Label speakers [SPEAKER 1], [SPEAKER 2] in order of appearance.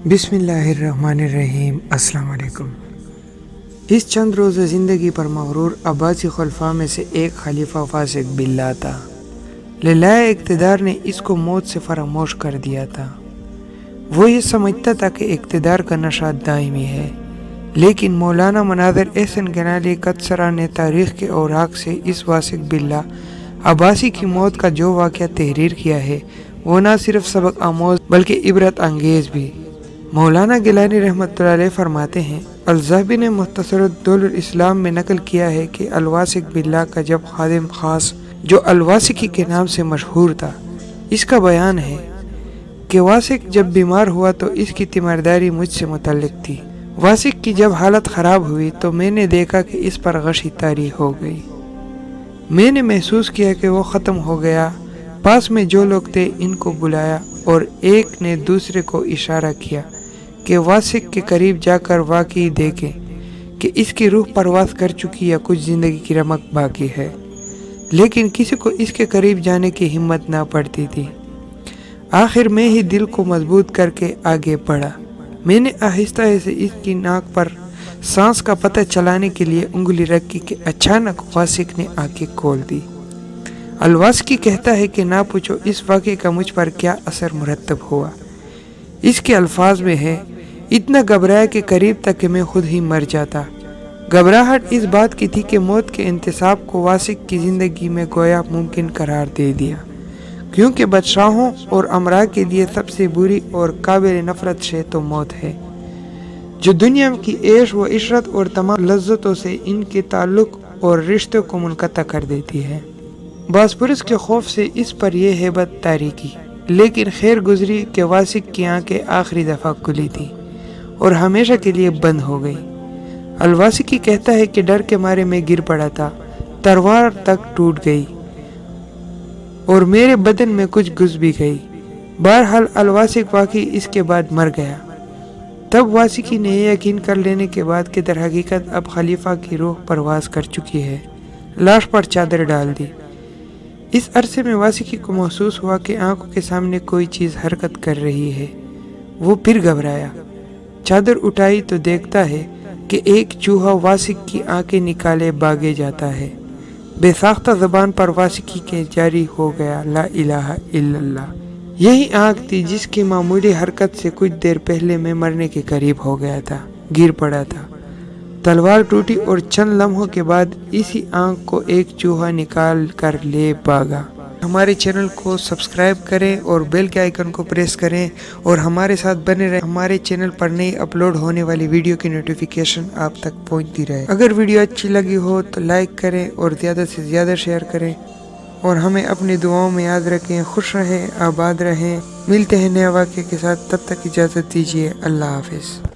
[SPEAKER 1] बिस्मिल्लाहिर्रहमानिर्रहीम। अस्सलाम वालेकुम। इस चंद रोज़ ज़िंदगी पर मगरूर अब्बासी खलफा में से एक खलीफा फासिक बिल्ला था। लिलाए इक़्तिदार ने इसको मौत से फरामोश कर दिया था। वो ये समझता था कि इक़्तिदार का नशा दायमी है, लेकिन मौलाना मनाज़िर एहसन गनाली कतसरा ने तारीख़ के औराक से इस वासिक बिल्ला अब्बासी की मौत का जो वाक़या तहरीर किया है वो न सिर्फ सबक आमोज़ बल्कि इबरत अंगेज़ भी। मौलाना गिलानी रहमतुल्लाह अलैह फरमाते हैं, अल-ज़हबी ने मुख्तसरुद्दौलुल इस्लाम में नकल किया है कि अल-वासिक बिल्ला का जब खादिम खास जो अल-वासिकी के नाम से मशहूर था, इसका बयान है कि वासिक जब बीमार हुआ तो इसकी तीमारदारी मुझसे मुतल्लिक थी। वासिक की जब हालत ख़राब हुई तो मैंने देखा कि इस पर गशी तारी हो गई। मैंने महसूस किया कि वो ख़त्म हो गया। पास में जो लोग थे इनको बुलाया और एक ने दूसरे को इशारा किया कि वासिक के करीब जाकर वाकई देखें कि इसकी रूह परवास कर चुकी या कुछ ज़िंदगी की रमक बाकी है, लेकिन किसी को इसके करीब जाने की हिम्मत ना पड़ती थी। आखिर मैं ही दिल को मजबूत करके आगे बढ़ा। मैंने आहिस्ता से इसकी नाक पर सांस का पता चलाने के लिए उंगली रखी कि अचानक वासिक ने आंखें खोल दी। अल-वासिकी कहता है कि ना पूछो इस वाक़े का मुझ पर क्या असर मुरतब हुआ। इसके अल्फाज में है, इतना घबराया कि करीब तक कि मैं खुद ही मर जाता। घबराहट इस बात की थी कि मौत के इंतसाब को वासिक की ज़िंदगी में गोया मुमकिन करार दे दिया, क्योंकि बादशाहों और अमरा के लिए सबसे बुरी और काबिल नफ़रत शे तो मौत है, जो दुनिया की ऐश व इशरत और तमाम लज्जतों से इनके ताल्लुक़ और रिश्तों को मुनक़ता कर देती है। बासपुरस के खौफ से इस पर यह हेबत तारी की, लेकिन खैर गुजरी कि वासिक की आंखें आखिरी दफ़ा खुली थी और हमेशा के लिए बंद हो गई। अल-वासिकी कहता है कि डर के मारे मैं गिर पड़ा था, तलवार तक टूट गई और मेरे बदन में कुछ घुस भी गई। बहरहाल अल-वासिक वाकई इसके बाद मर गया। तब वासिकी ने यकीन कर लेने के बाद कि दर हकीकत अब खलीफा की रूह परवास कर चुकी है, लाश पर चादर डाल दी। इस अरसे में वासिकी को महसूस हुआ कि आंखों के सामने कोई चीज़ हरकत कर रही है। वो फिर घबराया, चादर उठाई तो देखता है कि एक चूहा वासिक की आंखें निकाले भागे जाता है। बेसाख्ता ज़बान पर वासिकी के जारी हो गया, ला इलाहा इल्लल्लाह। यही आंख थी जिसकी मामूली हरकत से कुछ देर पहले मैं मरने के करीब हो गया था, गिर पड़ा था। तलवार टूटी और चंद लम्हों के बाद इसी आंख को एक चूहा निकाल कर ले भागा। हमारे चैनल को सब्सक्राइब करें और बेल के आइकन को प्रेस करें और हमारे साथ बने रहें। हमारे चैनल पर नई अपलोड होने वाली वीडियो की नोटिफिकेशन आप तक पहुंचती रहे। अगर वीडियो अच्छी लगी हो तो लाइक करें और ज़्यादा से ज़्यादा शेयर करें और हमें अपनी दुआओं में याद रखें। खुश रहें, आबाद रहें। मिलते हैं नए वाक़े के साथ, तब तक इजाज़त दीजिए। अल्लाह हाफिज़।